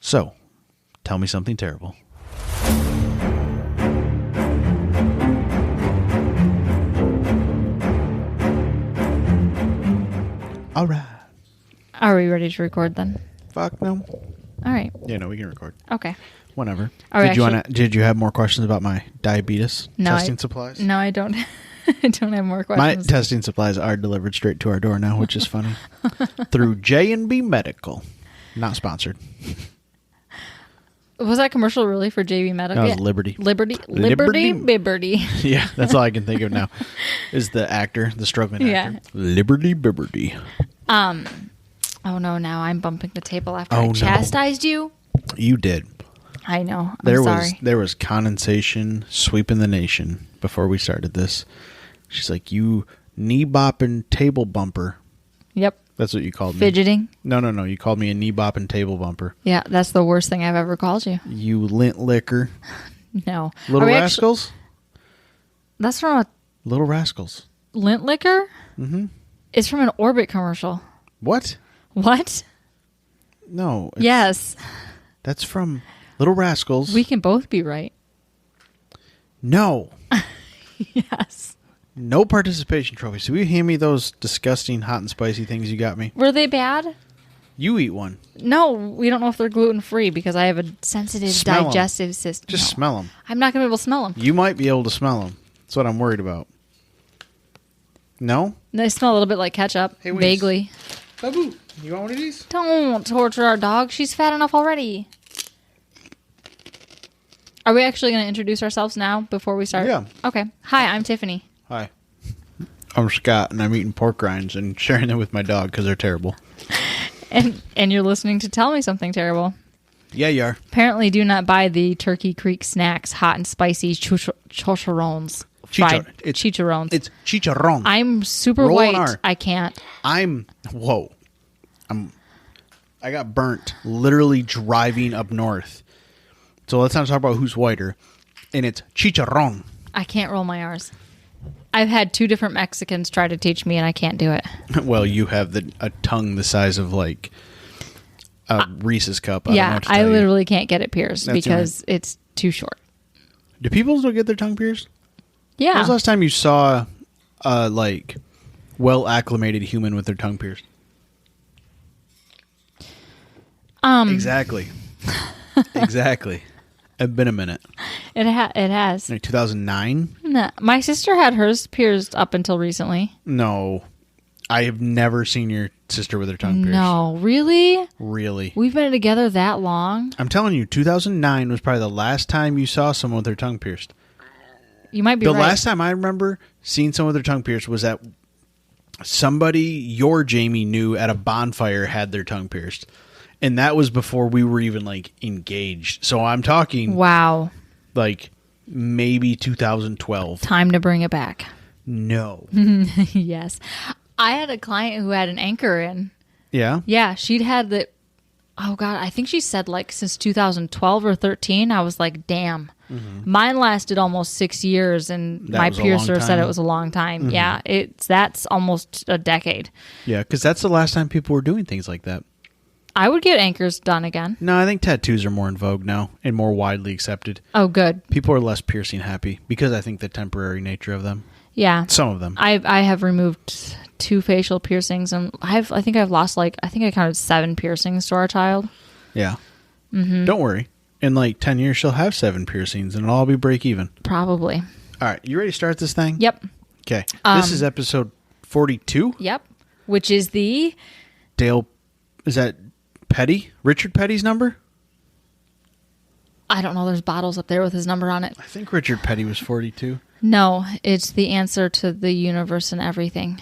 So, tell me something terrible. All right. Are we ready to record then? Fuck no. All right. Yeah, no, we can record. Okay. Whenever. Are Did you have more questions about my diabetes testing supplies? No, I don't. I don't have more questions. My testing supplies are delivered straight to our door now, which is funny. Through J&B Medical. Not sponsored. Was that commercial really for JB Medical? That was Liberty. Liberty. Yeah, that's all I can think of now. Is the actor, the struggling actor. Liberty Bibberty. Oh no! Now I'm bumping the table after I no. chastised you. You did. I know. I'm sorry. There was condensation sweeping the nation before we started this. She's like, you knee bopping table bumper. Yep. That's what you called me. Fidgeting? No. You called me a knee bopping table bumper. Yeah, that's the worst thing I've ever called you. You lint licker. No. Little Rascals? That's from a... Little Rascals. Lint licker? Mm-hmm. It's from an Orbit commercial. What? What? No. Yes. That's from Little Rascals. We can both be right. No. Yes. No participation trophies. Will you hand me those disgusting hot and spicy things you got me? Were they bad? You eat one. No, we don't know if they're gluten-free because I have a sensitive digestive system. Just smell them. I'm not going to be able to smell them. You might be able to smell them. That's what I'm worried about. No? They smell a little bit like ketchup. Hey, vaguely. Babu, you want one of these? Don't torture our dog. She's fat enough already. Are we actually going to introduce ourselves now before we start? Yeah. Okay. Hi, I'm Tiffany. Hi. I'm Scott, and I'm eating pork rinds and sharing them with my dog because they're terrible. And you're listening to Tell Me Something Terrible. Yeah, you are. Apparently, do not buy the Turkey Creek Snacks hot and spicy chicharrones. Chicharrones. It's chicharron. I'm super white. I can't. Whoa. I got burnt literally driving up north. So let's not talk about who's whiter. And it's chicharron. I can't roll my R's. I've had 2 different Mexicans try to teach me, and I can't do it. Well, you have a tongue the size of like a Reese's cup. I literally can't get it pierced because it's too short. Do people still get their tongue pierced? Yeah. When was the last time you saw a well acclimated human with their tongue pierced? Exactly. Exactly. It's been a minute. It has. Like 2009? No, my sister had hers pierced up until recently. No. I have never seen your sister with her tongue pierced. No, really? Really. We've been together that long? I'm telling you, 2009 was probably the last time you saw someone with their tongue pierced. You might be right. The last time I remember seeing someone with their tongue pierced was that somebody your Jamie knew at a bonfire had their tongue pierced. And that was before we were even engaged. So I'm talking maybe 2012. Time to bring it back. No. Yes. I had a client who had an anchor in. Yeah? Yeah, she'd had the... Oh, God, I think she said since 2012 or 13. I was like, damn. Mm-hmm. Mine lasted almost 6 years, and my piercer said it was a long time. Mm-hmm. Yeah, that's almost a decade. Yeah, because that's the last time people were doing things like that. I would get anchors done again. No, I think tattoos are more in vogue now and more widely accepted. Oh, good. People are less piercing happy because I think the temporary nature of them. Yeah. Some of them. I have removed 2 facial piercings, and I think I've lost I counted 7 piercings to our child. Yeah. Mm-hmm. Don't worry. In 10 years, she'll have 7 piercings and it'll all be break even. Probably. All right. You ready to start this thing? Yep. Okay. This is episode 42. Yep. Which is the... Is that Petty? Richard Petty's number? I don't know. There's bottles up there with his number on it. I think Richard Petty was 42. No, it's the answer to the universe and everything.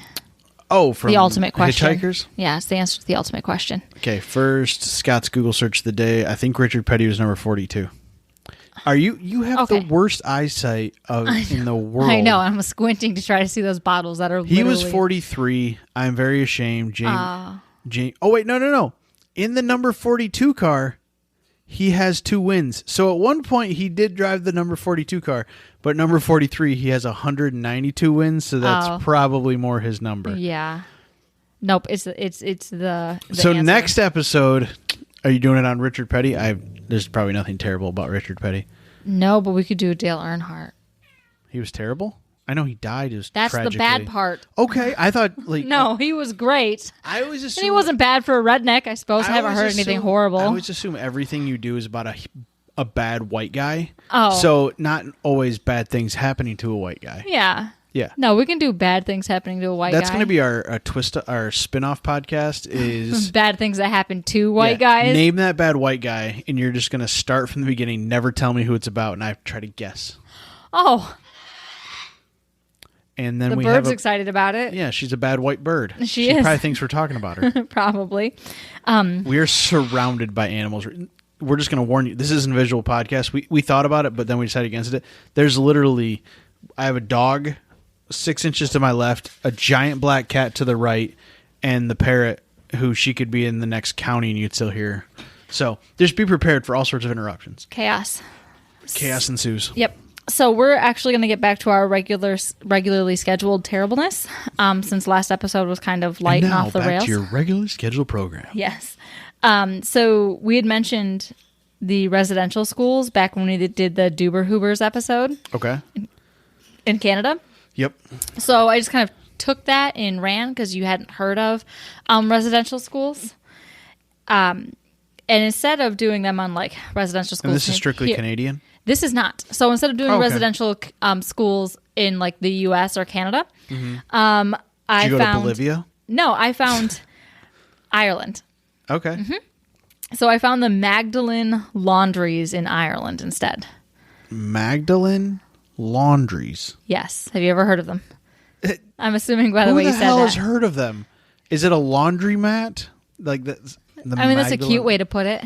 Oh, from the ultimate question. Hitchhikers? Yeah, it's the answer to the ultimate question. Okay, first Scott's Google search of the day. I think Richard Petty was number 42. You have the worst eyesight in the world. I know. I'm squinting to try to see those bottles that are literally... He was 43. I'm very ashamed. Oh, wait, no. In the number 42 car, he has 2 wins. So at one point, he did drive the number 42 car, but number 43, he has 192 wins, so that's probably more his number. Yeah. Nope, it's the So answer. next episode, Are you doing it on Richard Petty? There's probably nothing terrible about Richard Petty. No, but we could do Dale Earnhardt. He was terrible? I know he died. That's tragically. The bad part. Okay, I thought no, he was great. I always assume and he wasn't bad for a redneck. I suppose I haven't heard anything horrible. I always assume everything you do is about a bad white guy. Oh, so not always bad things happening to a white guy. Yeah. Yeah. No, we can do bad things happening to a white guy. That's going to be our spin-off podcast is bad things that happen to white guys. Name that bad white guy, and you're just going to start from the beginning. Never tell me who it's about, and I try to guess. Oh. And then the bird's excited about it. Yeah, she's a bad white bird. She is. Probably thinks we're talking about her. Probably. We are surrounded by animals. We're just going to warn you. This isn't a visual podcast. We thought about it, but then we decided against it. There's literally, I have a dog 6 inches to my left, a giant black cat to the right, and the parrot who she could be in the next county and you'd still hear. So just be prepared for all sorts of interruptions. Chaos ensues. Yep. So we're actually going to get back to our regularly scheduled terribleness, since last episode was kind of light and off the rails. Back to your regularly scheduled program. Yes. So we had mentioned the residential schools back when we did the Duber Hoobers episode. Okay. In Canada. Yep. So I just kind of took that and ran because you hadn't heard of residential schools. And instead of doing them on like residential schools. And this is strictly Canadian? This is not. So instead of doing residential schools in like the U.S. or Canada, mm-hmm. I Did you go found... to Bolivia? No, I found Ireland. Okay. Mm-hmm. So I found the Magdalene Laundries in Ireland instead. Magdalene Laundries? Yes. Have you ever heard of them? I'm assuming by the way you said that. Who the hell has heard of them? Is it a laundromat? Like the that's a cute way to put it.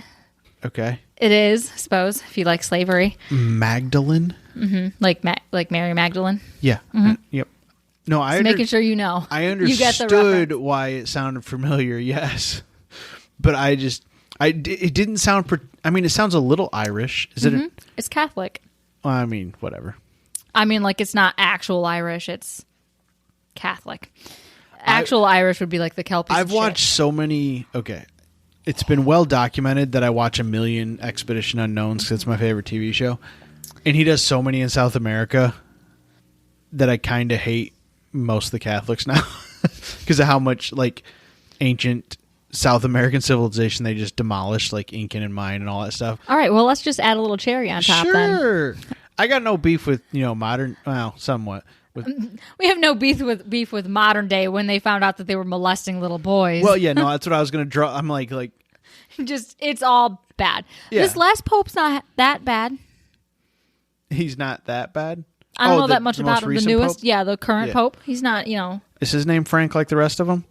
Okay. It is, I suppose, if you like slavery. Magdalene? Mm-hmm. Like Mary Magdalene? Yeah. Mm-hmm. Yep. No, making sure you know. I understood why it sounded familiar, yes. But it didn't sound... it sounds a little Irish. Is it? It's Catholic. Well, whatever. It's not actual Irish. It's Catholic. Actual Irish would be like the Kelpies. I've watched so many... Okay. It's been well documented that I watch a million Expedition Unknowns because it's my favorite TV show. And he does so many in South America that I kind of hate most of the Catholics now because of how much like ancient South American civilization they just demolished, like Incan and Mayan and all that stuff. All right, well, let's just add a little cherry on top then. Sure. I got no beef with, modern, well, somewhat. We have no beef with modern day when they found out that they were molesting little boys. Well, yeah, no, that's what I was going to draw. I'm like just it's all bad. Yeah. This last pope's not that bad. He's not that bad. I don't know that much about him. The newest, pope? The current pope. He's not, Is his name Frank like the rest of them?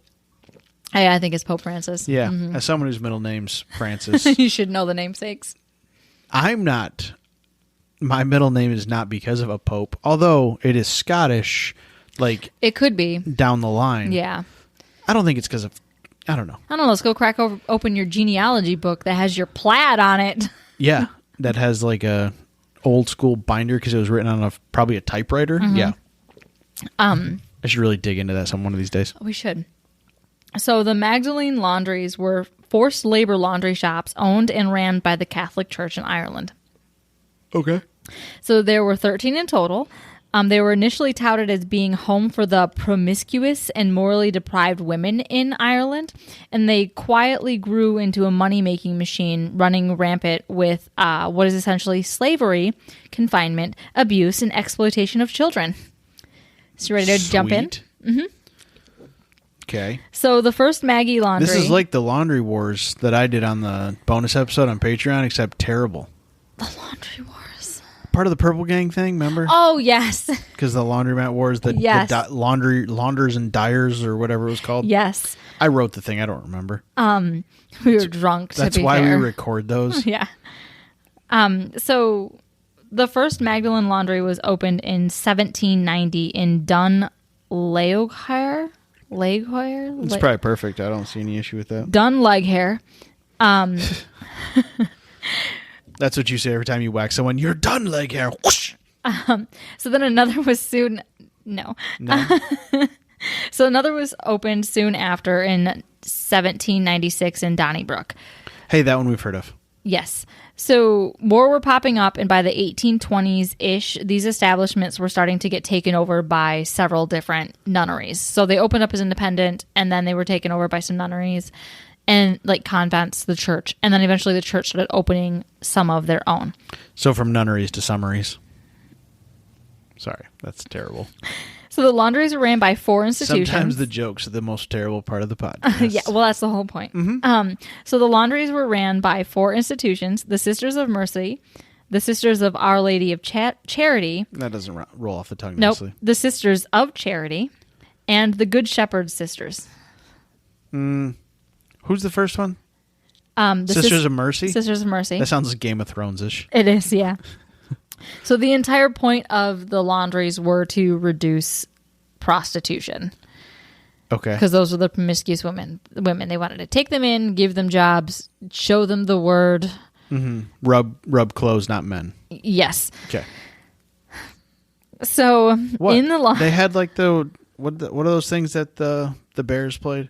I think it's Pope Francis. Yeah, as someone whose middle name's Francis, you should know the namesakes. I'm not. My middle name is not because of a pope, although it is Scottish. Like it could be down the line. Yeah, I don't think it's because of. I don't know. Let's go crack open your genealogy book that has your plaid on it. Yeah, that has like a old school binder because it was written on probably a typewriter. Mm-hmm. Yeah. I should really dig into that one of these days. We should. So the Magdalene Laundries were forced labor laundry shops owned and ran by the Catholic Church in Ireland. Okay. So there were 13 in total. They were initially touted as being home for the promiscuous and morally deprived women in Ireland, and they quietly grew into a money-making machine running rampant with what is essentially slavery, confinement, abuse, and exploitation of children. So you ready to jump in? Mm-hmm. Okay. So the first Maggie Laundry... This is like the Laundry Wars that I did on the bonus episode on Patreon, except terrible. The Laundry Wars. Part of the Purple Gang thing, remember? Oh, yes. Because the Laundromat Wars, the launders and dyers or whatever it was called. Yes. I wrote the thing. I don't remember. We were drunk, to be fair. That's why we record those. Yeah. So the first Magdalene Laundry was opened in 1790 in Nun Left. It's probably perfect. I don't see any issue with that. Dun leg hair. That's what you say every time you whack someone. You're done leg hair. Whoosh! So then another was soon... No. So another was opened soon after in 1796 in Donnybrook. Hey, that one we've heard of. Yes. So more were popping up, and by the 1820s-ish, these establishments were starting to get taken over by several different nunneries. So they opened up as independent, and then they were taken over by some nunneries and like convents, the church. And then eventually the church started opening some of their own. So from nunneries to summaries. Sorry, that's terrible. So the laundries were ran by 4 institutions. Sometimes the jokes are the most terrible part of the podcast. Yeah, well, that's the whole point. Mm-hmm. So the laundries were ran by 4 institutions: the Sisters of Mercy, the Sisters of Our Lady of Charity. That doesn't roll off the tongue Nope. nicely. The Sisters of Charity, and the Good Shepherd Sisters. Who's the first one? The Sisters of Mercy? Sisters of Mercy. That sounds Game of Thrones-ish. It is, yeah. So the entire point of the laundries were to reduce prostitution. Okay. Because those were the promiscuous women. They wanted to take them in, give them jobs, show them the word. Mm-hmm. Rub clothes, not men. Yes. Okay. So what? In the they had like what are those things that the Bears played?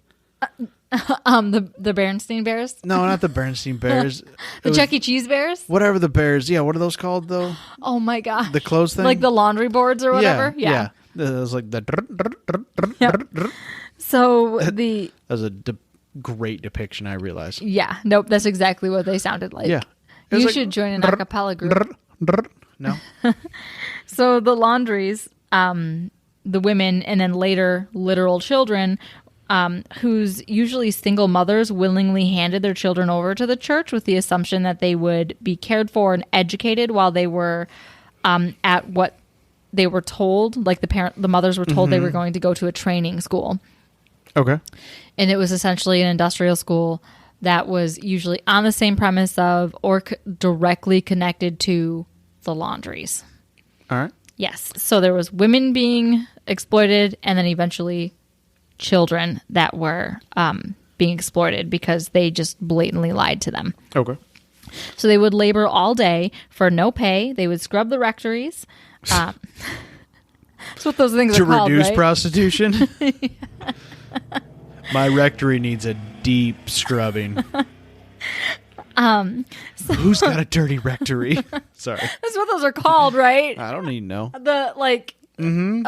The Berenstain Bears? No, not the Berenstain Bears. The Chuck E. Cheese Bears? Whatever the Bears. Yeah, what are those called though? Oh my gosh. The clothes thing? Like the laundry boards or whatever? Yeah. It was like the... Yep. So the... That was a great depiction, I realized. Yeah. Nope, that's exactly what they sounded like. Yeah. You should join an a cappella group. No. So the laundries, the women, and then later literal children, whose usually single mothers willingly handed their children over to the church with the assumption that they would be cared for and educated while they were at what they were told. Like the mothers were told they were going to go to a training school. Okay. And it was essentially an industrial school that was usually on the same premise of or directly connected to the laundries. All right. Yes. So there was women being exploited and then eventually children that were being exploited because they just blatantly lied to them. Okay. So they would labor all day for no pay. They would scrub the rectories. That's what those things are called, to reduce right? prostitution? My rectory needs a deep scrubbing. Who's got a dirty rectory? Sorry. That's what those are called, right? I don't need to know.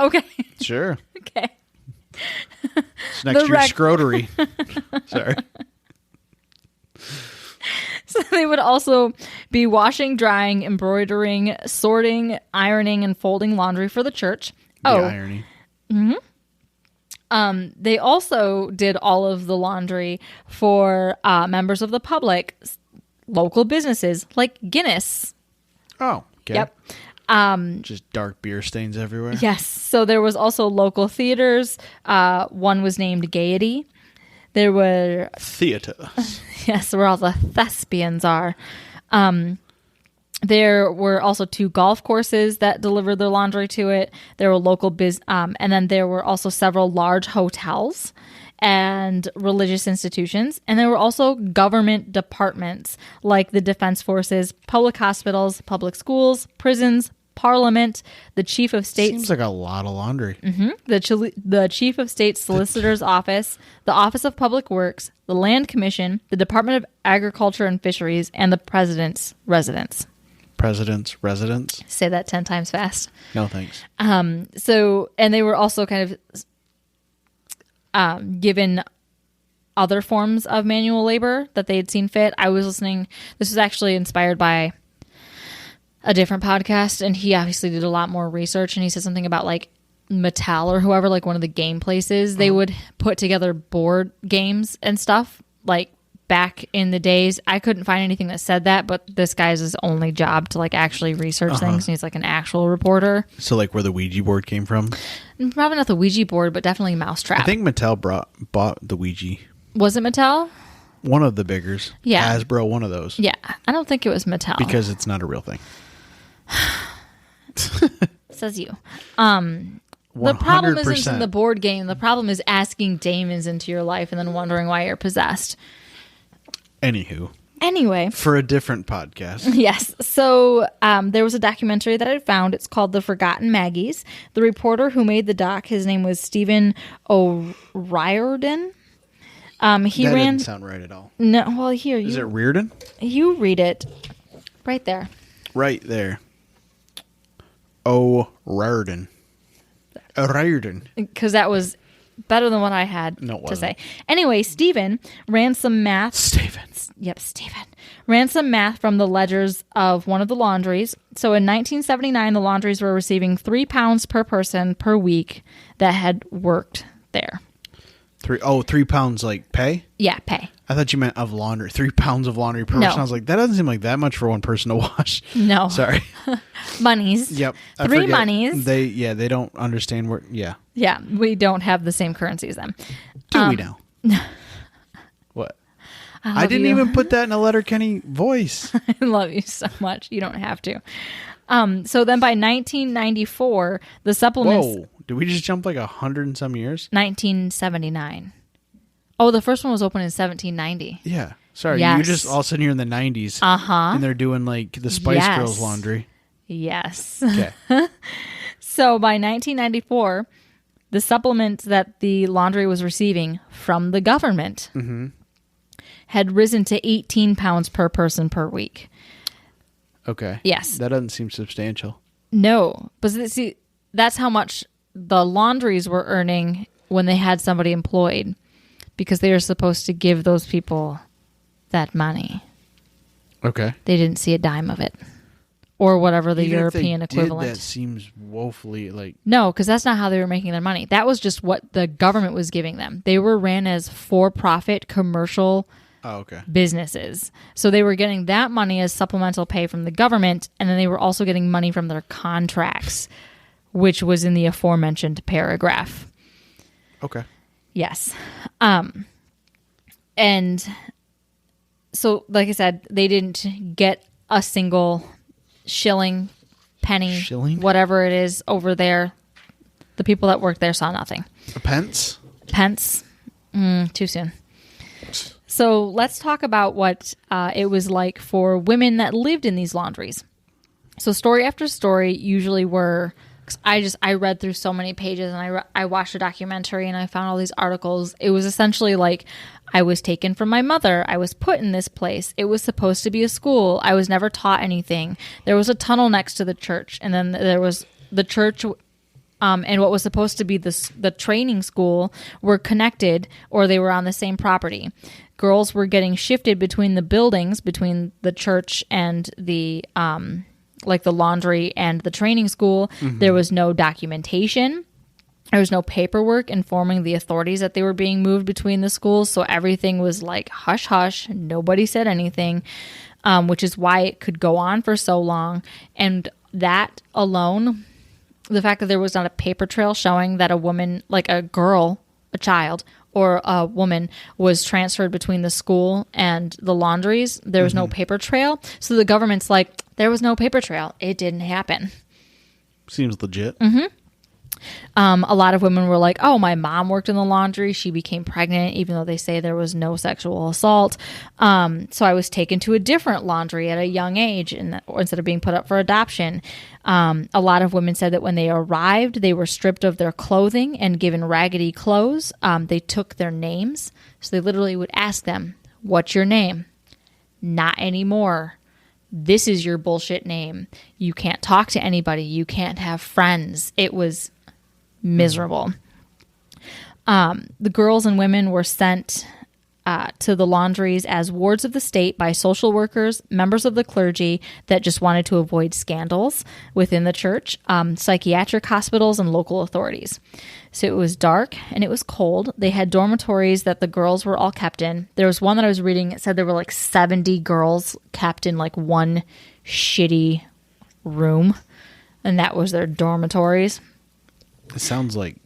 Okay. Sure. Okay. It's next to your scrotery. Sorry. So they would also be washing, drying, embroidering, sorting, ironing, and folding laundry for the church. The irony. Mm-hmm. They also did all of the laundry for members of the public, local businesses like Guinness. Oh, okay. Yep. Just dark beer stains everywhere. Yes. So there was also local theaters. One was named Gaiety. There were theaters. Yes, where all the thespians are. There were also 2 golf courses that delivered their laundry to it. There were local and then there were also several large hotels and religious institutions. And there were also government departments like the Defense Forces, public hospitals, public schools, prisons, Parliament, the Chief of State... Seems like a lot of laundry. Mm-hmm, the Chief of State Solicitor's Office, the Office of Public Works, the Land Commission, the Department of Agriculture and Fisheries, and the President's Residence. President's Residence? Say that 10 times fast. No, thanks. And they were also kind of given other forms of manual labor that they had seen fit. I was listening... This was actually inspired by a different podcast, and he obviously did a lot more research, and he said something about like Mattel or whoever, like one of the game places, they would put together board games and stuff like back in the days. I couldn't find anything that said that, but this guy's his only job to like actually research things, and he's like an actual reporter. So like where the Ouija board came from? Probably not the Ouija board, but definitely Mousetrap. I think Mattel bought the Ouija. Was it Mattel? One of the biggers. Yeah. Hasbro, one of those. Yeah. I don't think it was Mattel. Because it's not a real thing. Says you. The problem isn't in the board game. The problem is asking demons into your life and then wondering why you're possessed. Anyway. For a different podcast. Yes. So there was a documentary that I found. It's called The Forgotten Maggies. The reporter who made the doc, his name was Stephen O'Riordan. He that ran. Didn't sound right at all. No, well, here Is it Reardon? You read it, right there. Right there. O'Riordan. O'Riordan. Because that was better than what I had to say. Anyway, Stephen ran some math. Stephen. Ran some math from the ledgers of one of the laundries. So in 1979, the laundries were receiving £3 per person per week that had worked there. 3 pounds like pay? Yeah, pay. I thought you meant of laundry. 3 pounds of laundry per person. I was like, that doesn't seem like that much for one person to wash. No. Sorry. Monies. Yep. Three monies. They don't understand where. Yeah. Yeah, we don't have the same currency as them. Do we now? What? I didn't even put that in a Letterkenny voice. I love you so much. You don't have to. So then by 1994, the supplements... Whoa. Did we just jump like 100 and some years? 1979. Oh, the first one was opened in 1790. Yeah. Sorry, yes. you just all of a sudden you're in the 90s. Uh-huh. And they're doing like the Spice Girls laundry. Yes. Okay. So by 1994, the supplements that the laundry was receiving from the government had risen to £18 per person per week. Okay. Yes. That doesn't seem substantial. No. But see, that's how much the laundries were earning when they had somebody employed, because they were supposed to give those people that money. Okay. They didn't see a dime of it, or whatever the European equivalent. That seems woefully like... No, because that's not how they were making their money. That was just what the government was giving them. They were ran as for-profit commercial businesses. So they were getting that money as supplemental pay from the government, and then they were also getting money from their contracts, which was in the aforementioned paragraph. Okay. Yes. And so, like I said, they didn't get a single shilling, penny, whatever it is over there. The people that worked there saw nothing. A pence? Pence? Too soon. So let's talk about what it was like for women that lived in these laundries. So story after story usually were... I read through so many pages, and I watched a documentary, and I found all these articles. It was essentially like, I was taken from my mother. I was put in this place. It was supposed to be a school. I was never taught anything. There was a tunnel next to the church, and then there was the church, and what was supposed to be the training school were connected, or they were on the same property. Girls were getting shifted between the buildings, between the church and the like the laundry and the training school. There was no documentation. There was no paperwork informing the authorities that they were being moved between the schools. So everything was like hush hush. Nobody said anything, which is why it could go on for so long. And that alone, the fact that there was not a paper trail showing that a woman, like a girl, a child, or a woman was transferred between the school and the laundries. There was no paper trail. So the government's like, there was no paper trail. It didn't happen. Seems legit. A lot of women were like, oh, my mom worked in the laundry. She became pregnant, even though they say there was no sexual assault. So I was taken to a different laundry at a young age instead of being put up for adoption. A lot of women said that when they arrived, they were stripped of their clothing and given raggedy clothes. They took their names. So they literally would ask them, what's your name? Not anymore. This is your bullshit name. You can't talk to anybody. You can't have friends. It was miserable. The girls and women were sent to the laundries as wards of the state by social workers, members of the clergy that just wanted to avoid scandals within the church, psychiatric hospitals, and local authorities. So it was dark and it was cold. They had dormitories that the girls were all kept in. There was one that I was reading. It said there were like 70 girls kept in like one shitty room, and that was their dormitories. It sounds like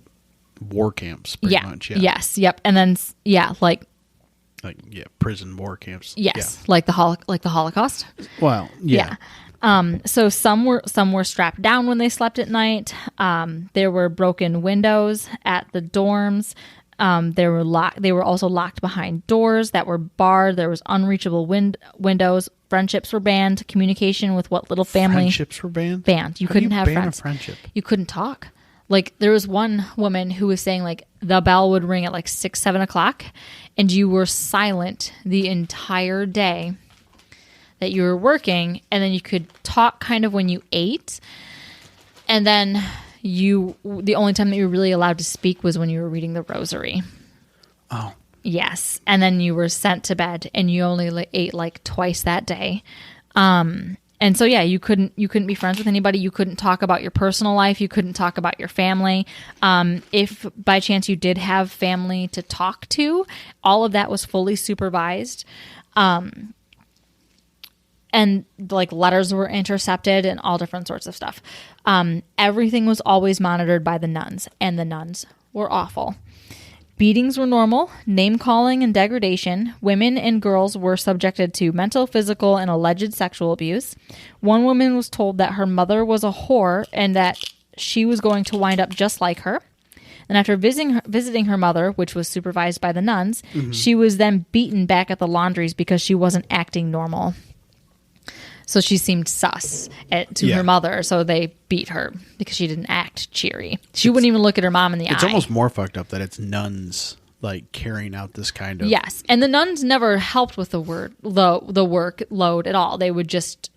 war camps, pretty much. Yeah. Yes. Yep. And then prison war camps. Yes. Yeah. Like the Holocaust. Well, yeah. So some were strapped down when they slept at night. There were broken windows at the dorms. They were also locked behind doors that were barred. There was unreachable windows. Friendships were banned. Communication with what little family. Friendships were banned? Banned. You couldn't have friends. A friendship? You couldn't talk. Like, there was one woman who was saying, like, the bell would ring at, like, 6, 7 o'clock, and you were silent the entire day that you were working, and then you could talk kind of when you ate, and then the only time that you were really allowed to speak was when you were reading the rosary. Oh. Yes, and then you were sent to bed, and you only ate, like, twice that day. And so, yeah, you couldn't be friends with anybody. You couldn't talk about your personal life. You couldn't talk about your family. If by chance you did have family to talk to, all of that was fully supervised. And like letters were intercepted and all different sorts of stuff. Everything was always monitored by the nuns, and the nuns were awful. Beatings were normal, name-calling and degradation. Women and girls were subjected to mental, physical, and alleged sexual abuse. One woman was told that her mother was a whore and that she was going to wind up just like her. And after visiting her mother, which was supervised by the nuns, she was then beaten back at the laundries because she wasn't acting normal. So she seemed sus to her mother, so they beat her because she didn't act cheery. She wouldn't even look at her mom in the eye. It's almost more fucked up that it's nuns like carrying out this kind of... Yes, and the nuns never helped with the workload at all. They would just...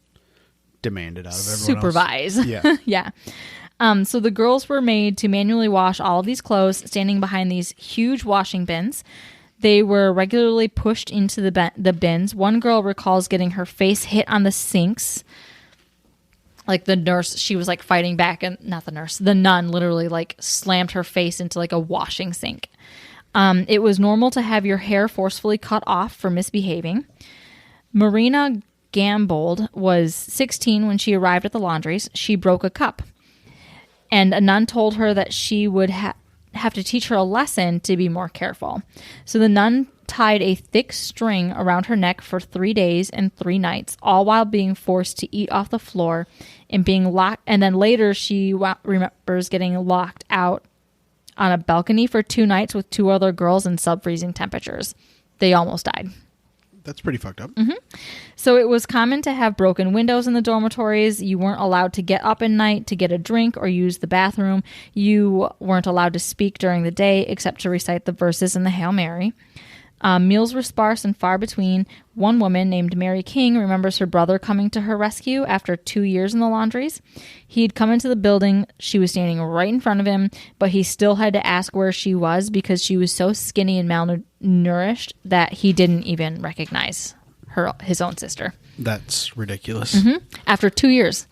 demand it out of everyone supervise. else. Yeah. Yeah. So the girls were made to manually wash all of these clothes, standing behind these huge washing bins. They were regularly pushed into the bins. One girl recalls getting her face hit on the sinks. Like the nurse, she was like fighting back, and not the nurse, the nun literally like slammed her face into like a washing sink. It was normal to have your hair forcefully cut off for misbehaving. Marina Gambold was 16 when she arrived at the laundries. She broke a cup, and a nun told her that she would have to teach her a lesson to be more careful. So the nun tied a thick string around her neck for 3 days and 3 nights, all while being forced to eat off the floor and being locked. And then later she remembers getting locked out on a balcony for 2 nights with 2 other girls in sub-freezing temperatures. They almost died. That's pretty fucked up. Mm-hmm. So it was common to have broken windows in the dormitories. You weren't allowed to get up at night to get a drink or use the bathroom. You weren't allowed to speak during the day except to recite the verses in the Hail Mary. Meals were sparse and far between. One woman named Mary King remembers her brother coming to her rescue after 2 years in the laundries. He'd come into the building. She was standing right in front of him, but he still had to ask where she was because she was so skinny and malnourished that he didn't even recognize his own sister. That's ridiculous. Mm-hmm. After 2 years.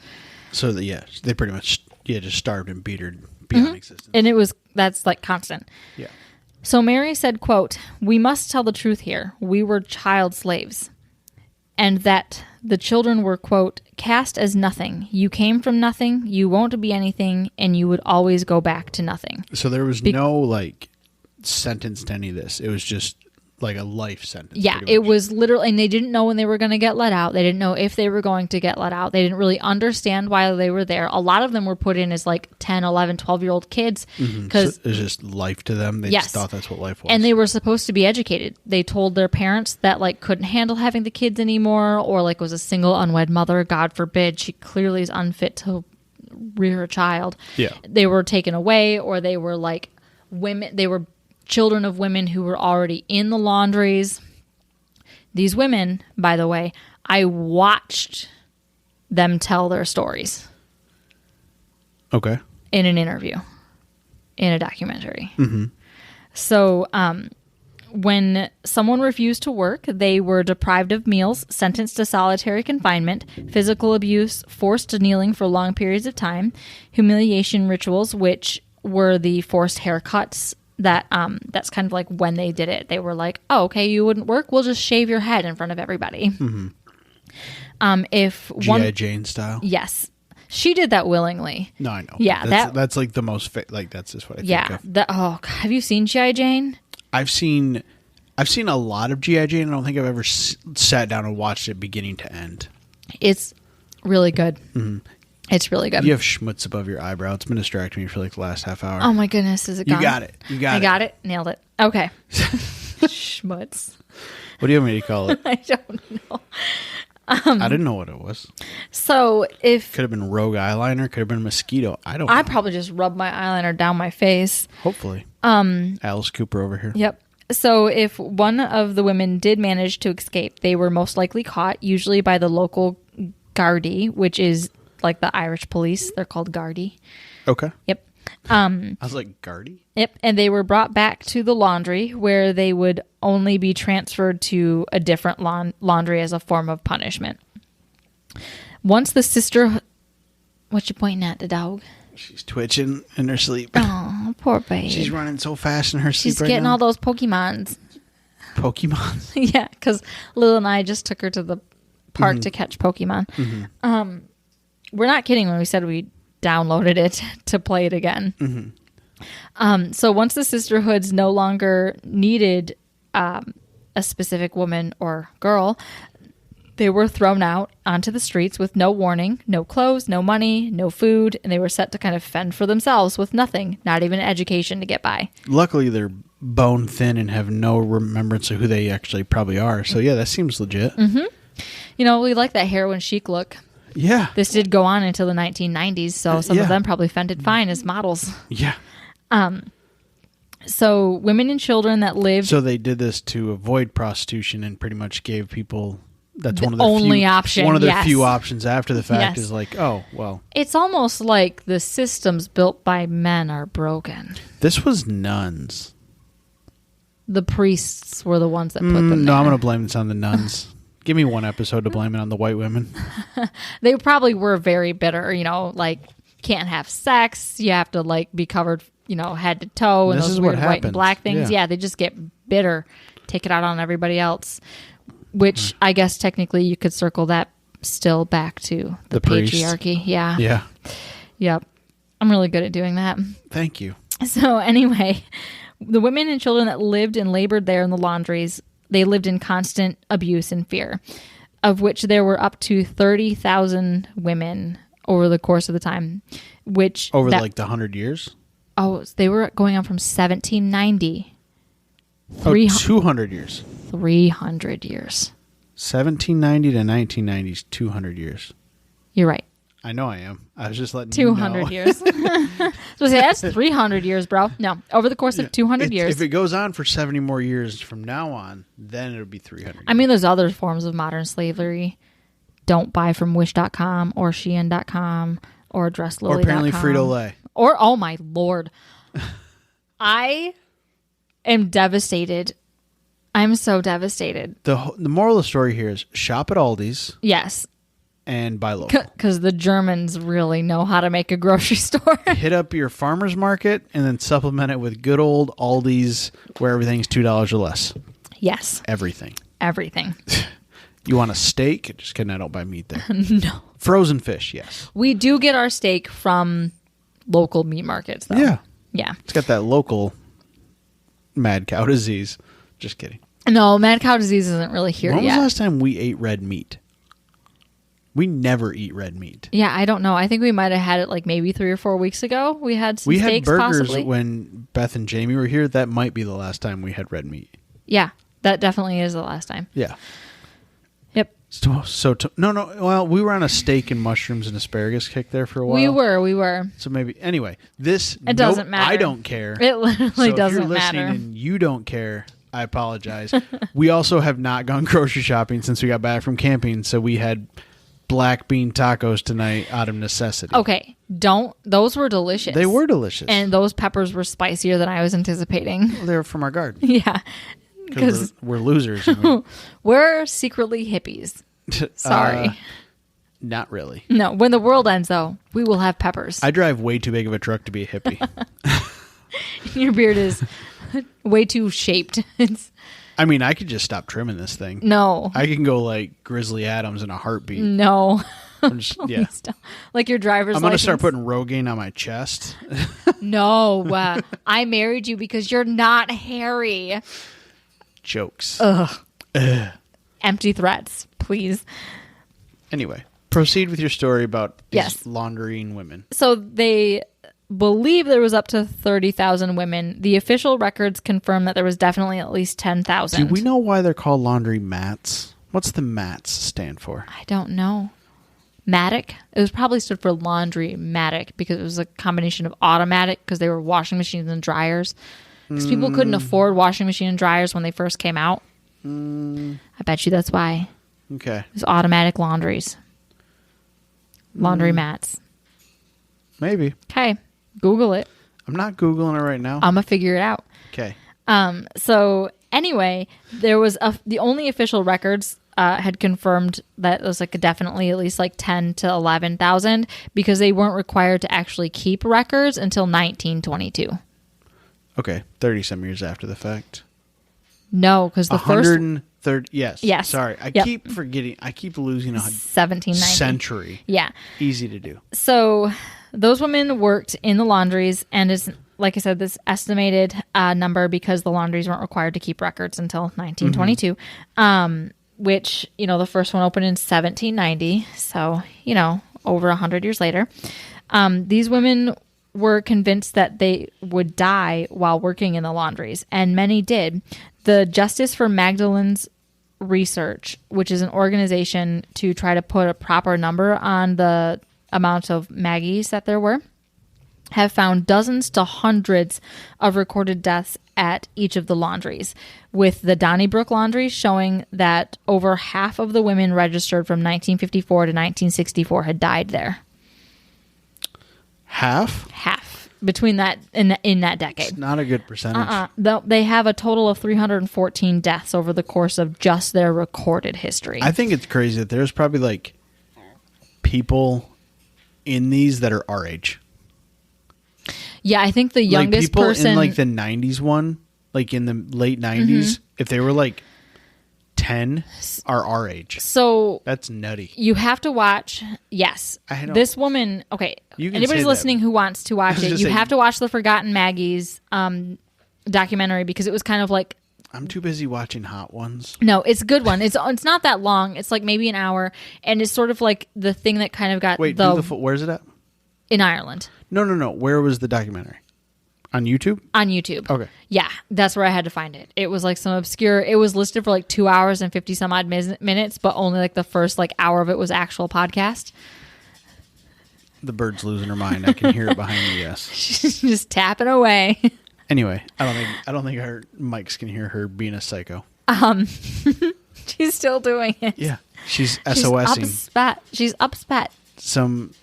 So, they pretty much just starved and beat her beyond existence. And that's like constant. Yeah. So Mary said, quote, "We must tell the truth here. We were child slaves." And that the children were, quote, "cast as nothing. You came from nothing. You won't be anything. And you would always go back to nothing." So there was no, like, sentence to any of this. It was just, like, a life sentence. Yeah, it was literally, and they didn't know when they were going to get let out. They didn't know if they were going to get let out. They didn't really understand why they were there. A lot of them were put in as, like, 10, 11, 12-year-old kids. Because it was just life to them. They just thought that's what life was. And they were supposed to be educated. They told their parents that, like, couldn't handle having the kids anymore, or, like, was a single unwed mother. God forbid. She clearly is unfit to rear a child. Yeah. They were taken away, or they were, like, women. They were children of women who were already in the laundries. These women, by the way, I watched them tell their stories. Okay. In an interview, in a documentary. Mm-hmm. So when someone refused to work, they were deprived of meals, sentenced to solitary confinement, physical abuse, forced to kneeling for long periods of time, humiliation rituals, which were the forced haircuts. That's kind of like when they did it. They were like, "Oh, okay, you wouldn't work? We'll just shave your head in front of everybody." Mm-hmm. If G.I. Jane style. Yes, she did that willingly. No, I know. Yeah, that's like the most that's just what I think of. Have you seen G.I. Jane? I've seen a lot of G.I. Jane. I don't think I've ever sat down and watched it beginning to end. It's really good. Mm-hmm. It's really good. You have schmutz above your eyebrow. It's been distracting me for like the last half hour. Oh my goodness, is it gone? You got it. I got it. Nailed it. Okay. Schmutz. What do you want me to call it? I don't know. I didn't know what it was. So could have been rogue eyeliner, could have been a mosquito. I don't know. I probably just rubbed my eyeliner down my face. Hopefully. Alice Cooper over here. Yep. So if one of the women did manage to escape, they were most likely caught, usually by the local Gardaí, which is like the Irish police. They're called Gardaí. Okay. Yep. I was like, Gardaí? Yep. And they were brought back to the laundry where they would only be transferred to a different laundry as a form of punishment. Once the sister... What you pointing at, the dog? She's twitching in her sleep. Oh, poor babe. She's running so fast in her sleep. She's getting all those Pokemons. Pokemons? Yeah, because Lil and I just took her to the park to catch Pokemon. Mm-hmm. We're not kidding when we said we downloaded it to play it again. Mm-hmm. So once the sisterhoods no longer needed a specific woman or girl, they were thrown out onto the streets with no warning, no clothes, no money, no food, and they were set to kind of fend for themselves with nothing, not even education to get by. Luckily, they're bone thin and have no remembrance of who they actually probably are. So, yeah, that seems legit. Mm-hmm. You know, we like that heroin chic look. Yeah. This did go on until the 1990s, so some of them probably fended fine as models. Yeah. So women and children that lived... So they did this to avoid prostitution and pretty much gave people... That's the one of the only option. One of the few options after the fact is like, oh, well. It's almost like the systems built by men are broken. This was nuns. The priests were the ones that put them there. No, I'm going to blame this on the nuns. Give me one episode to blame it on the white women. They probably were very bitter, you know, like can't have sex. You have to like be covered, you know, head to toe and those weird white and black things. Yeah, they just get bitter, take it out on everybody else. Which I guess technically you could circle that still back to the patriarchy. Yeah. Yeah. Yep. I'm really good at doing that. Thank you. So anyway, the women and children that lived and labored there in the laundries, they lived in constant abuse and fear, of which there were up to 30,000 women over the course of the time. Which like the 100 years? Oh, they were going on from 1790. 200 years. 300 years. 1790 to 1990 is 200 years. You're right. I know I am. I was just letting 200 you know. years. So say that's 300 years, bro. No, over the course of 200 years. If it goes on for 70 more years from now on, then it'll be 300 years. I mean, there's other forms of modern slavery. Don't buy from Wish.com or Shein.com or DressLily.com. Or apparently Frito-Lay. Or, oh my Lord. I am devastated. I'm so devastated. The moral of the story here is shop at Aldi's. Yes. And buy local. Because the Germans really know how to make a grocery store. Hit up your farmer's market and then supplement it with good old Aldi's where everything's $2 or less. Yes. Everything. You want a steak? Just kidding, I don't buy meat there. No. Frozen fish, yes. We do get our steak from local meat markets, though. Yeah. Yeah. It's got that local mad cow disease. Just kidding. No, mad cow disease isn't really here yet. When was the last time we ate red meat? We never eat red meat. Yeah, I don't know. I think we might have had it like maybe 3 or 4 weeks ago. We had some steaks, We had burgers possibly. when Beth and Jamie were here. That might be the last time we had red meat. Yeah, that definitely is the last time. Yeah. Yep. No. Well, we were on a steak and mushrooms and asparagus kick there for a while. We were. So maybe anyway, it doesn't matter. I don't care. It literally doesn't matter. If you're listening and you don't care, I apologize. We also have not gone grocery shopping since we got back from camping, so we had black bean tacos tonight out of necessity. Okay, those were delicious. They were delicious, and those peppers were spicier than I was anticipating. Well, they were from our garden. Yeah. Because we're losers. We're secretly hippies. Sorry. Not really. No, when the world ends, though, we will have peppers. I drive way too big of a truck to be a hippie. Your beard is way too shaped. I mean, I could just stop trimming this thing. No. I can go like Grizzly Adams in a heartbeat. No. Yeah. Like your driver's license. I'm going to start putting Rogaine on my chest. No. I married you because you're not hairy. Jokes. Ugh. Empty threats, please. Anyway, proceed with your story about yes. laundering women. So they believe there was up to 30,000 women. The official records confirm that there was definitely at least 10,000. Do we know why they're called laundry mats? What's the MATS stand for? I don't know. Matic? It was probably stood for laundry matic because it was a combination of automatic because they were washing machines and dryers. Because people couldn't afford washing machine and dryers when they first came out. I bet you that's why. Okay. It was automatic laundries. Laundry mats. Maybe. Okay. Google it. I'm not Googling it right now. I'm going to figure it out. Okay. So anyway, there was the only official records had confirmed that it was like definitely at least like 10 to 11,000 because they weren't required to actually keep records until 1922. Okay, 30 some years after the fact. No, because the first 130. Yes. Sorry, I keep forgetting. I keep losing a 1790 century. Yeah, easy to do. So those women worked in the laundries, and is like I said, this estimated number because the laundries weren't required to keep records until 1922. Which, you know, the first one opened in 1790. So, you know, over 100 years later. These women were convinced that they would die while working in the laundries, and many did. The Justice for Magdalene's Research, which is an organization to try to put a proper number on the amount of Maggies that there were, have found dozens to hundreds of recorded deaths at each of the laundries, with the Donnybrook laundry showing that over half of the women registered from 1954 to 1964 had died there. Half between that in that decade. It's not a good percentage. They have a total of 314 deaths over the course of just their recorded history. I think it's crazy that there's probably like people in these that are our age. Yeah, I think the youngest like people person in like the 90s one, like in the late 90s, if they were like 10 are our age. So that's nutty. You have to watch. Yes. This woman. Okay. Anybody's listening who wants to watch it, you have to watch the Forgotten Maggies documentary because it was kind of like. I'm too busy watching Hot Ones. No, it's a good one. It's not that long. It's like maybe an hour, and it's sort of like the thing that kind of got where's it at? In Ireland. No. Where was the documentary? On YouTube? On YouTube. Okay. Yeah, that's where I had to find it. It was like some obscure. It was listed for like 2 hours and 50 some odd minutes, but only like the first like hour of it was actual podcast. The bird's losing her mind. I can hear it behind me. Yes. She's just tapping away. Anyway, I don't think her mics can hear her being a psycho. She's still doing it. Yeah, she's SOSing. She's upspat. Some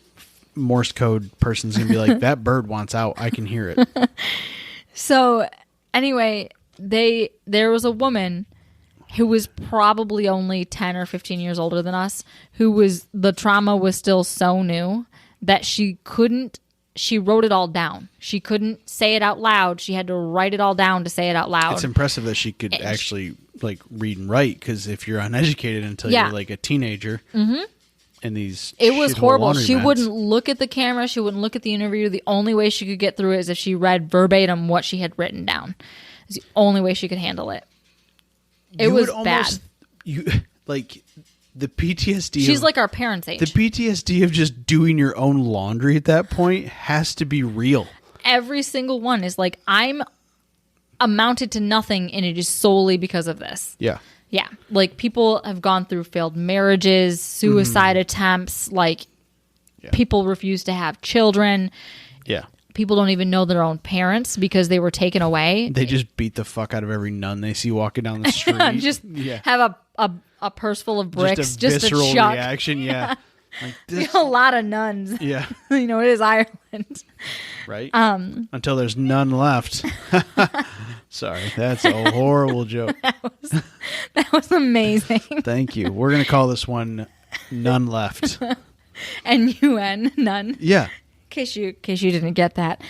Morse code person's gonna be like, that bird wants out. I can hear it. So anyway, there was a woman who was probably only 10 or 15 years older than us, the trauma was still so new that she wrote it all down. She couldn't say it out loud. She had to write it all down to say it out loud. It's impressive that she could actually like read and write, because if you're uneducated until you're like a teenager, and it was horrible. She wouldn't look at the camera. She wouldn't look at the interview. The only way she could get through it is if she read verbatim what she had written down. It's the only way she could handle it. It was bad. Like the PTSD. She's like our parents' age. The PTSD of just doing your own laundry at that point has to be real. Every single one is like, I'm amounted to nothing, and it is solely because of this. Yeah. Yeah, like people have gone through failed marriages, suicide attempts, like people refuse to have children. Yeah. People don't even know their own parents because they were taken away. They just beat the fuck out of every nun they see walking down the street. Have a purse full of bricks. Just a visceral reaction, yeah. Like a lot of nuns. Yeah. You know, it is Ireland. Right? Until there's none left. Sorry, that's a horrible joke. That was amazing. Thank you. We're going to call this one Nun Left. NUN, none. Yeah. In case you didn't get that.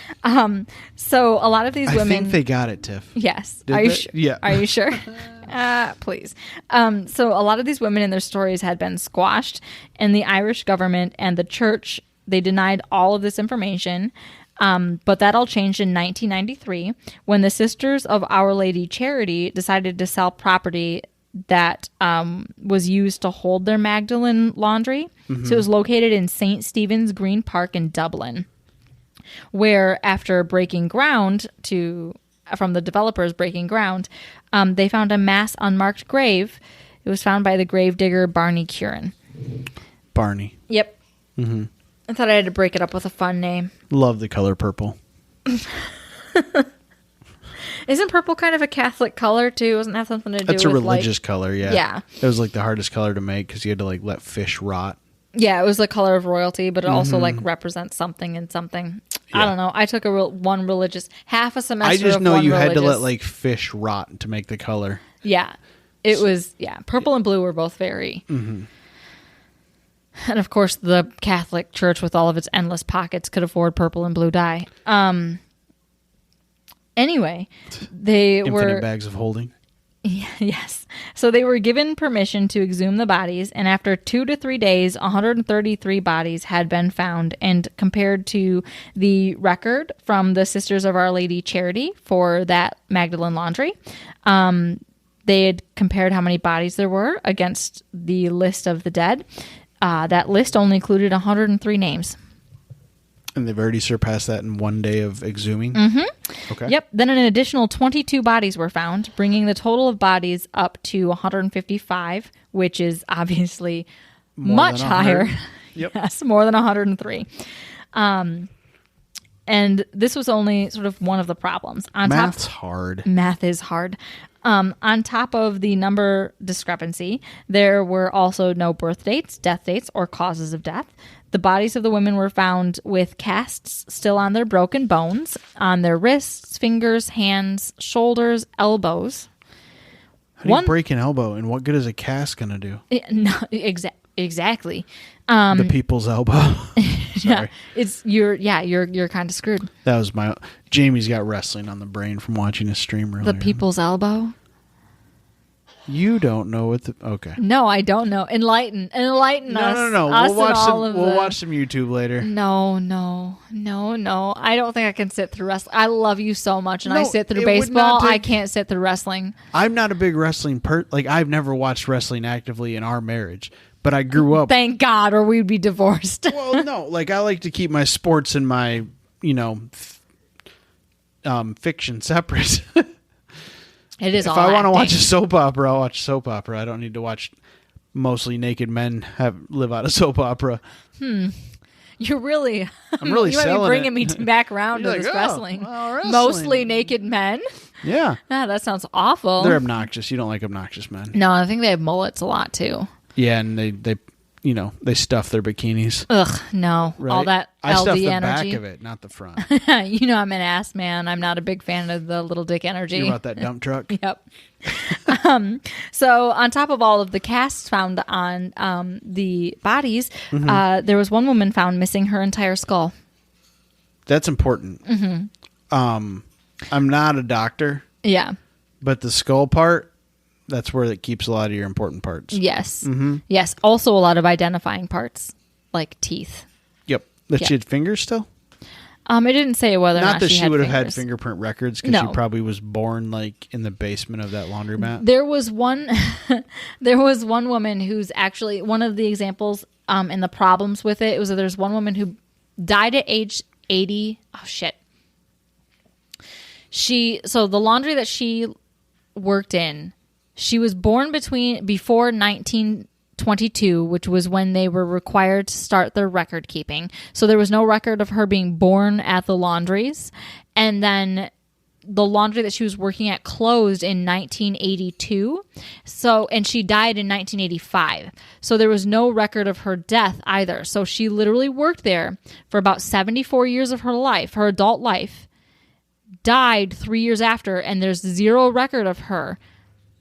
So a lot of these women. I think they got it, Tiff. Yes. Are you sure? Yeah. Are you sure? Please. So a lot of these women and their stories had been squashed, and the Irish government and the church, they denied all of this information. But that all changed in 1993 when the Sisters of Our Lady Charity decided to sell property that was used to hold their Magdalene Laundry. Mm-hmm. So it was located in St. Stephen's Green Park in Dublin, where after breaking ground from the developers breaking ground, they found a mass unmarked grave It was found by the gravedigger Barney Curran. Barney. Yep. Mm-hmm. I thought I had to break it up with a fun name. Love the color purple. Isn't purple kind of a Catholic color too? Doesn't that have something to do with It's a religious color, yeah. Yeah. It was like the hardest color to make because you had to like let fish rot. Yeah, it was the color of royalty, but it also like represents something and something. Yeah. I don't know. I took one religious half a semester. I just know you religious. had to let like fish rot to make the color. Yeah, it was. Yeah, purple and blue were both very. Mm-hmm. And of course, the Catholic Church, with all of its endless pockets, could afford purple and blue dye. Anyway, they Infinite bags of holding. Yes. So they were given permission to exhume the bodies, and after 2 to 3 days, 133 bodies had been found. And compared to the record from the Sisters of Our Lady Charity for that Magdalene Laundry, they had compared how many bodies there were against the list of the dead. That list only included 103 names. And they've already surpassed that in 1 day of exhuming? Mm-hmm. Okay. Yep. Then an additional 22 bodies were found, bringing the total of bodies up to 155, which is obviously much higher. Yep. Yes, more than 103. And this was only sort of one of the problems. Math's hard. Math is hard. On top of the number discrepancy, there were also no birth dates, death dates, or causes of death. The bodies of the women were found with casts still on their broken bones, on their wrists, fingers, hands, shoulders, elbows. How do you break an elbow, and what good is a cast going to do? Exactly. The people's elbow. Yeah, you're kind of screwed. That was Jamie's got wrestling on the brain from watching his stream earlier. The people's elbow. You don't know what okay. No, I don't know. Enlighten us. No. We'll watch some YouTube later. No. I don't think I can sit through wrestling. I love you so much, and I sit through baseball. I can't sit through wrestling. I'm not a big wrestling I've never watched wrestling actively in our marriage, but I grew up. Thank God, or we'd be divorced. Well, no, I like to keep my sports and my, fiction separate. It is. If I want to watch a soap opera, I'll watch soap opera. I don't need to watch mostly naked men live out a soap opera. You're really. I'm really you might selling be bringing it. me back around to this wrestling. Mostly naked men. Yeah. That sounds awful. They're obnoxious. You don't like obnoxious men. No, I think they have mullets a lot too. Yeah, and they stuff their bikinis. Ugh, no. Right? All that LD I stuff the energy. back of it, not the front. I'm an ass man. I'm not a big fan of the little dick energy. You're about that dump truck? Yep. So on top of all of the casts found on the bodies, there was one woman found missing her entire skull. That's important. Mm-hmm. I'm not a doctor. Yeah. But the skull part, that's where it keeps a lot of your important parts. Yes. Mm-hmm. Yes. Also a lot of identifying parts, like teeth. Yep. That she had fingers still? It didn't say whether or not that she would have fingers. had fingerprint records because she probably was born in the basement of that laundromat. There was one woman who's actually one of the examples and the problems with it was that there's one woman who died at age 80. Oh shit. So the laundry that she worked in, she was born before 1922, which was when they were required to start their record keeping. So there was no record of her being born at the laundries. And then the laundry that she was working at closed in 1982. And she died in 1985. So there was no record of her death either. So she literally worked there for about 74 years of her life, her adult life, died 3 years after, and there's zero record of her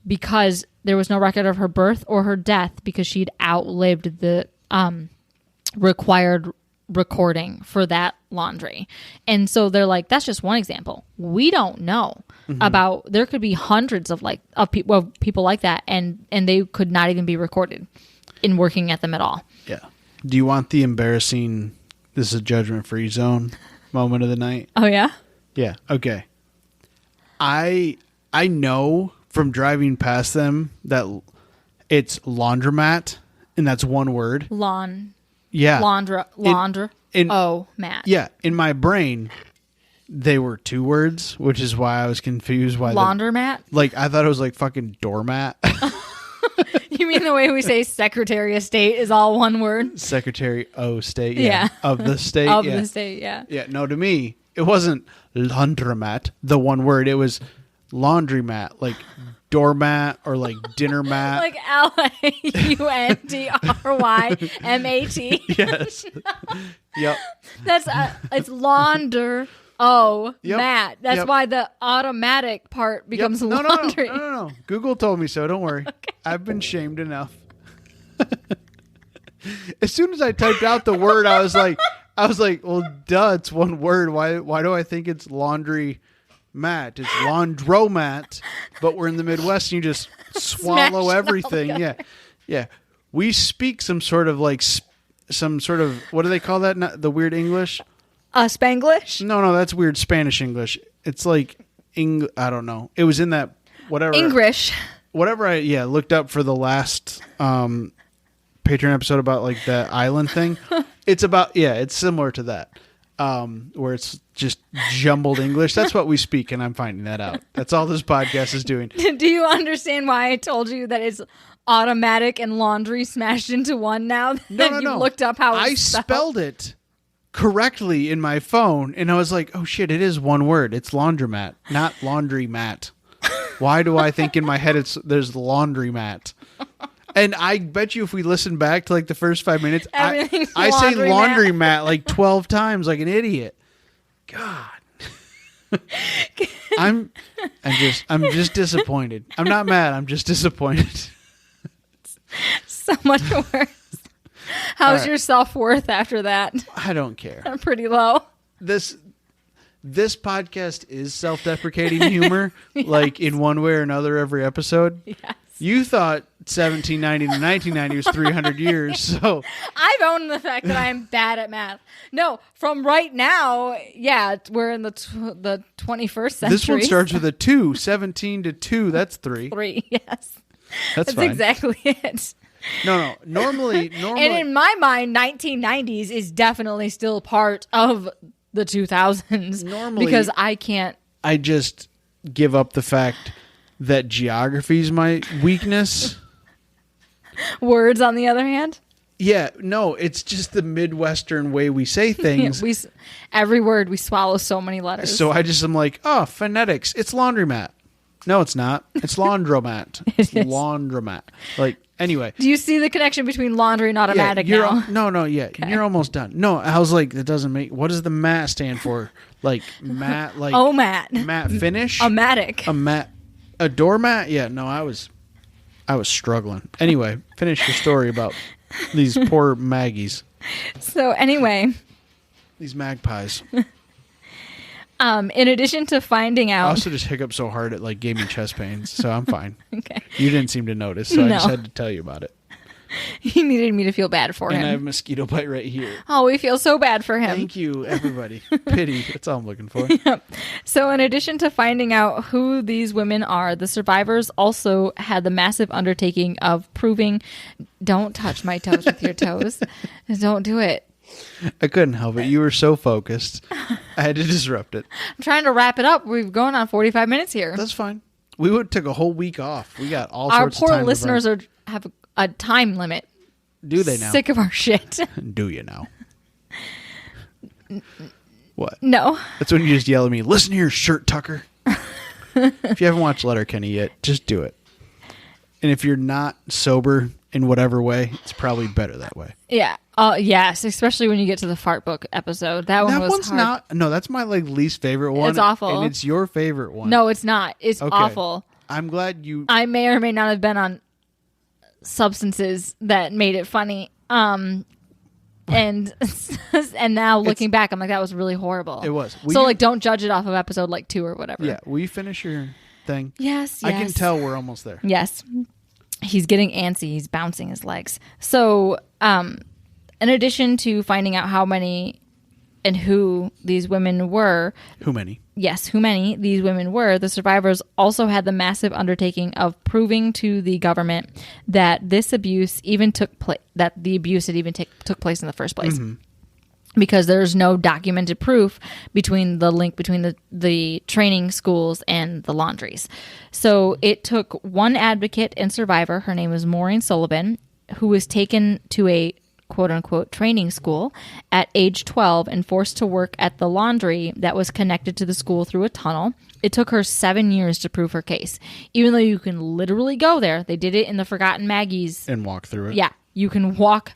because there was no record of her birth or her death because she'd outlived the required recording for that laundry. And so they're like, that's just one example. We don't know about, there could be hundreds of people like that, and they could not even be recorded in working at them at all. Yeah. Do you want the embarrassing, this is a judgment-free zone moment of the night? Oh, yeah? Yeah. Okay. I know from driving past them that it's laundromat, and that's one word. Yeah. Matt. Yeah. In my brain, they were two words, which is why I was confused. Why laundromat? I thought it was like fucking doormat. You mean the way we say Secretary of State is all one word? Secretary of State. Yeah. Of the state. Of the state, yeah. Yeah, no, to me, it wasn't laundromat, the one word. It was laundromat, like doormat or like dinner mat. Like LAUNDRYMAT. Yes. Yep. That's it's launder. Oh, Yep. Matt. That's Yep. why the automatic part becomes No, laundry. No. Google told me so. Don't worry. Okay. I've been shamed enough. As soon as I typed out the word, I was like, well, duh, it's one word. Why do I think it's laundry mat? It's laundromat, but we're in the Midwest and you just swallow everything. Yeah. Yeah. We speak some sort of what do they call that? Not the weird English? Spanglish? No, that's weird Spanish English. It's like I don't know. It was in that whatever English. Whatever I looked up for the last Patreon episode about like the island thing. It's similar to that. Where it's just jumbled English. That's what we speak, and I'm finding that out. That's all this podcast is doing. Do you understand why I told you that it's automatic and laundry smashed into one now? No. You looked up how I spelled it correctly in my phone, and I was like, oh shit, it is one word. It's laundromat, not laundry mat. Why do I think in my head there's laundromat? And I bet you if we listen back to like the first 5 minutes, I say laundromat like 12 times like an idiot. God. I'm just disappointed. I'm not mad. I'm just disappointed. So much worse. How's your self-worth after that? I don't care. I'm pretty low. This podcast is self-deprecating humor, yes. Like in one way or another every episode. Yes. You thought 1790 to 1990 was 300 years, so... I've owned the fact that I'm bad at math. No, from right now, we're in the 21st century. This one starts with a 2. 17 to 2, that's 3. 3, yes. That's fine. Exactly it. No. Normally... And in my mind, 1990s is definitely still part of the 2000s. Normally... Because I can't... I just give up the fact that geography is my weakness. Words, on the other hand? Yeah, no, it's just the Midwestern way we say things. Every word, we swallow so many letters. So I just am like, oh, phonetics. It's laundromat. No, it's not. It's laundromat. It's laundromat. Like, anyway. Do you see the connection between laundry and automatic now? No, yeah. Okay. You're almost done. No, I was like, that doesn't make... What does the mat stand for? Like, mat, like... Oh, mat. Mat finish? A-matic. A doormat? Yeah, no, I was struggling. Anyway, finish your story about these poor Maggies. So anyway. These magpies. In addition to finding out... I also just hiccuped so hard it like gave me chest pains, so I'm fine. Okay. You didn't seem to notice, so I just had to tell you about it. He needed me to feel bad for him. And I have a mosquito bite right here. Oh, we feel so bad for him. Thank you, everybody. Pity. That's all I'm looking for. Yep. So in addition to finding out who these women are, the survivors also had the massive undertaking of proving... Don't touch my toes with your toes. Don't do it. I couldn't help it. You were so focused. I had to disrupt it. I'm trying to wrap it up. We've gone on 45 minutes here. That's fine. We took a whole week off. We got all sorts of time. Our poor listeners have a time limit. Do they now? Sick of our shit. Do you now? What? No. That's when you just yell at me, listen here, shirt tucker. If you haven't watched Letterkenny yet, just do it. And if you're not sober in whatever way, it's probably better that way. Yeah. Yes, especially when you get to the fart book episode. That one's hard. Not. No, that's my least favorite one. It's awful. And it's your favorite one. No, it's not. It's awful. I'm glad you... I may or may not have been on substances that made it funny. And now looking back, I'm like, that was really horrible. It was. Don't judge it off of episode 2 or whatever. Yeah. Will you finish your thing? Yes. I can tell we're almost there. Yes. He's getting antsy. He's bouncing his legs. So, in addition to finding out how many and who these women were... Who many? Yes, who many these women were, the survivors also had the massive undertaking of proving to the government that this abuse even took place, that the abuse had even took place in the first place. Mm-hmm. because there's no documented proof between the link between the training schools and the laundries. So it took one advocate and survivor, her name was Maureen Sullivan, who was taken to a quote-unquote training school at age 12 and forced to work at the laundry that was connected to the school through a tunnel. It took her 7 years to prove her case. Even though you can literally go there, they did it in the Forgotten Maggies. And walk through it. Yeah, you can walk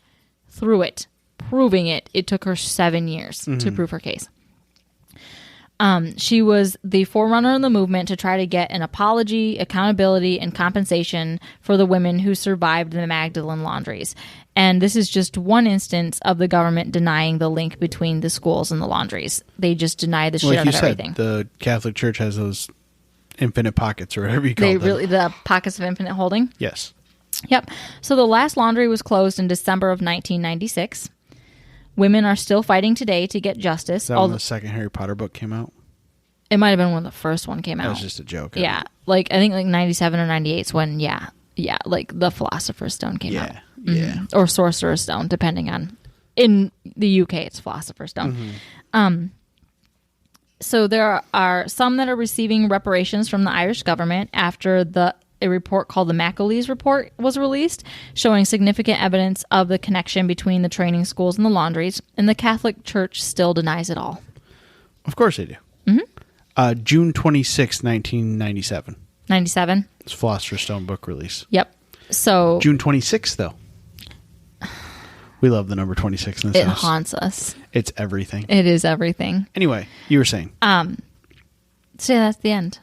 through it, proving it. It took her 7 years to prove her case. She was the forerunner in the movement to try to get an apology, accountability, and compensation for the women who survived the Magdalene Laundries. And this is just one instance of the government denying the link between the schools and the laundries. They just deny the shit out of everything. The Catholic Church has those infinite pockets or whatever you call them. The pockets of infinite holding? Yes. Yep. So the last laundry was closed in December of 1996. Women are still fighting today to get justice. Is that when the second Harry Potter book came out? It might have been when the first one came out. That was just a joke. Yeah. Like, I think like 97 or 98 is when, like the Philosopher's Stone came out. Yeah. Or Sorcerer's Stone, depending on. In the UK, it's Philosopher's Stone. So there are some that are receiving reparations from the Irish government after a report called the Macaulay's Report was released, showing significant evidence of the connection between the training schools and the laundries, and the Catholic Church still denies it all. Of course they do. June 26, 1997. 97? It's Philosopher's Stone book release. Yep. So June 26th, though. We love the number 26 in this house. It haunts us. It's everything. It is everything. Anyway, you were saying. So that's the end.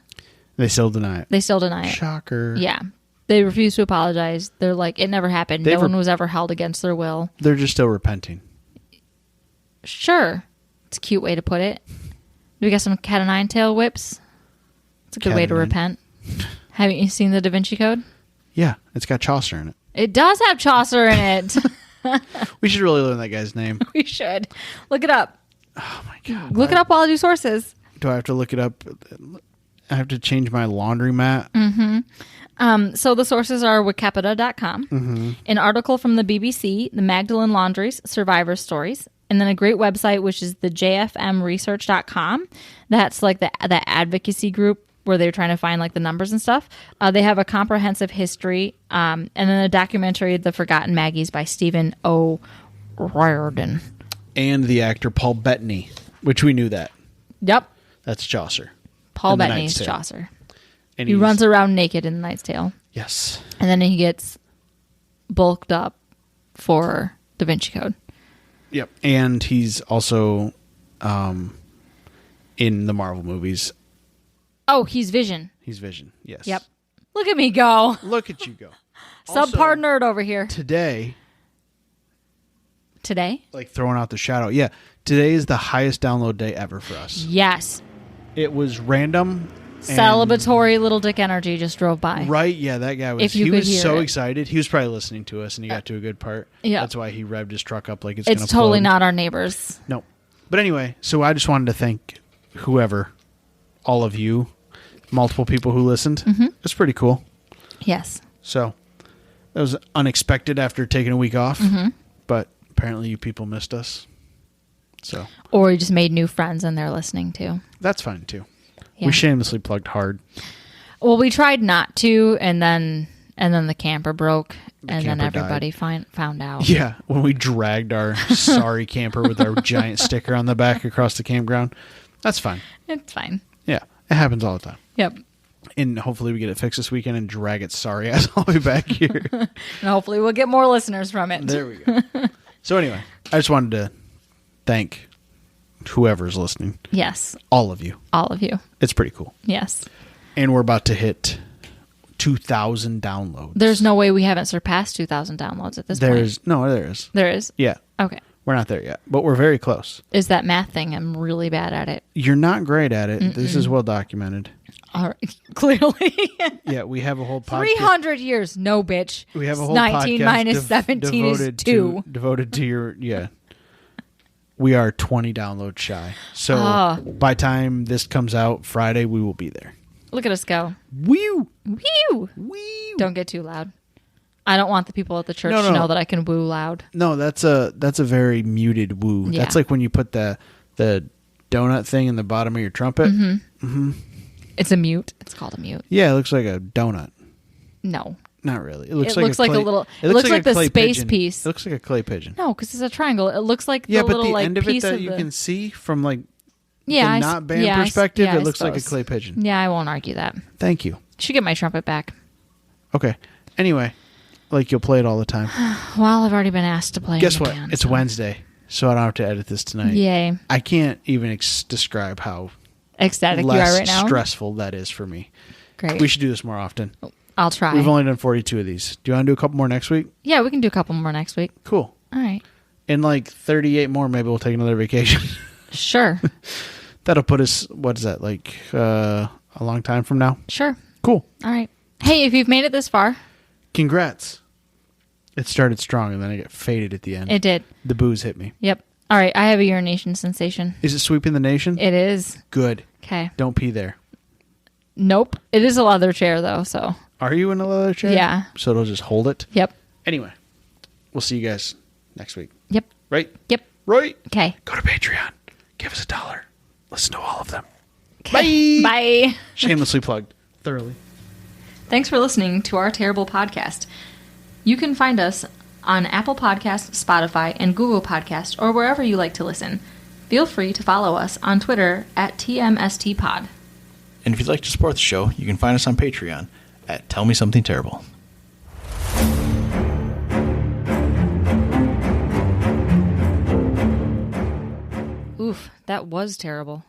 They still deny it. They still deny it. Shocker. Yeah. They refuse to apologize. They're like, it never happened. No one was ever held against their will. They're just still repenting. Sure. It's a cute way to put it. Do we got some cat o' nine tail whips? It's a good way to repent. Haven't you seen the Da Vinci Code? Yeah. It's got Chaucer in it. It does have Chaucer in it. We should really learn that guy's name. We should. Look it up. Oh, my God. Look it up while I do sources. Do I have to look it up? I have to change my laundromat. So the sources are wikipedia.com, an article from the BBC, the Magdalene Laundries Survivor Stories, and then a great website, which is the jfmresearch.com. That's like the advocacy group where they're trying to find like the numbers and stuff. They have a comprehensive history, and then a documentary, The Forgotten Maggies by Stephen O'Riordan. And the actor Paul Bettany, which we knew that. Yep. That's Chaucer. Paul Bettany's Chaucer. And he runs around naked in The Knight's Tale. Yes. And then he gets bulked up for Da Vinci Code. Yep. And he's also in the Marvel movies. Oh, he's Vision. He's Vision, yes. Yep. Look at me go. Look at you go. Subpar nerd over here. Today? Like throwing out the shadow. Yeah. Today is the highest download day ever for us. Yes. It was random. Celebratory little dick energy just drove by. Right, yeah, that guy was. He was so excited. He was probably listening to us, and he got to a good part. Yeah, that's why he revved his truck up like it's going to. It's totally not our neighbors. No, but anyway, so I just wanted to thank whoever, all of you, multiple people who listened. It's pretty cool. Yes. So that was unexpected after taking a week off, but apparently you people missed us. So. Or you just made new friends and they're listening too. That's fine too. Yeah. We shamelessly plugged hard. Well, we tried not to, and then the camper broke, and then everybody found out. Yeah, when we dragged our sorry camper with our giant sticker on the back across the campground. That's fine. It's fine. Yeah, it happens all the time. Yep. And hopefully we get it fixed this weekend and drag its sorry ass all the way back here. And hopefully we'll get more listeners from it. There we go. So anyway, I just wanted to thank whoever's listening. Yes. All of you. All of you. It's pretty cool. Yes. And we're about to hit 2,000 downloads. There's no way we haven't surpassed 2,000 downloads at this point. No, there is. There is? Yeah. Okay. We're not there yet, but we're very close. Is that math thing? I'm really bad at it. You're not great at it. This is well documented. All right. Clearly. Yeah, we have a whole podcast. 300 years. No, bitch. We have a whole 19 podcast minus 17 is 2. Devoted to your, yeah. We are 20 downloads shy. So by time this comes out Friday, we will be there. Look at us go. Woo! Woo! Woo! Don't get too loud. I don't want the people at the church to know that I can woo loud. No, that's a very muted woo. Yeah. That's like when you put the donut thing in the bottom of your trumpet. Mm-hmm. Mm-hmm. It's a mute. It's called a mute. Yeah, it looks like a donut. No. Not really. It looks like a little. It looks like the space pigeon. piece. It looks like a clay pigeon. No, because it's a triangle. It looks like the little, but the like, end of piece it that of you the... can see from like the not band perspective, it looks like a clay pigeon. Yeah, I won't argue that. Thank you. Should get my trumpet back. Okay. Anyway, like you'll play it all the time. Well, I've already been asked to play. Guess what? Band, it's Wednesday, so I don't have to edit this tonight. Yay! I can't even describe how ecstatic you are right now. Stressful that is for me. Great. We should do this more often. I'll try. We've only done 42 of these. Do you want to do a couple more next week? Yeah, we can do a couple more next week. Cool. All right. In like 38 more, maybe we'll take another vacation. Sure. That'll put us, what is that, like a long time from now? Sure. Cool. All right. Hey, if you've made it this far. Congrats. It started strong and then it got faded at the end. It did. The booze hit me. Yep. All right. I have a urination sensation. Is it sweeping the nation? It is. Good. Okay. Don't pee there. Nope. It is a leather chair, though, so. Are you in a leather chair? Yeah. So it'll just hold it? Yep. Anyway, we'll see you guys next week. Yep. Right? Yep. Right? Okay. Go to Patreon. Give us $1. Listen to all of them. Bye. Bye. Shamelessly plugged. Thoroughly. Thanks for listening to our terrible podcast. You can find us on Apple Podcasts, Spotify, and Google Podcasts, or wherever you like to listen. Feel free to follow us on Twitter at TMSTPod. And if you'd like to support the show, you can find us on Patreon at Tell Me Something Terrible. Oof, that was terrible.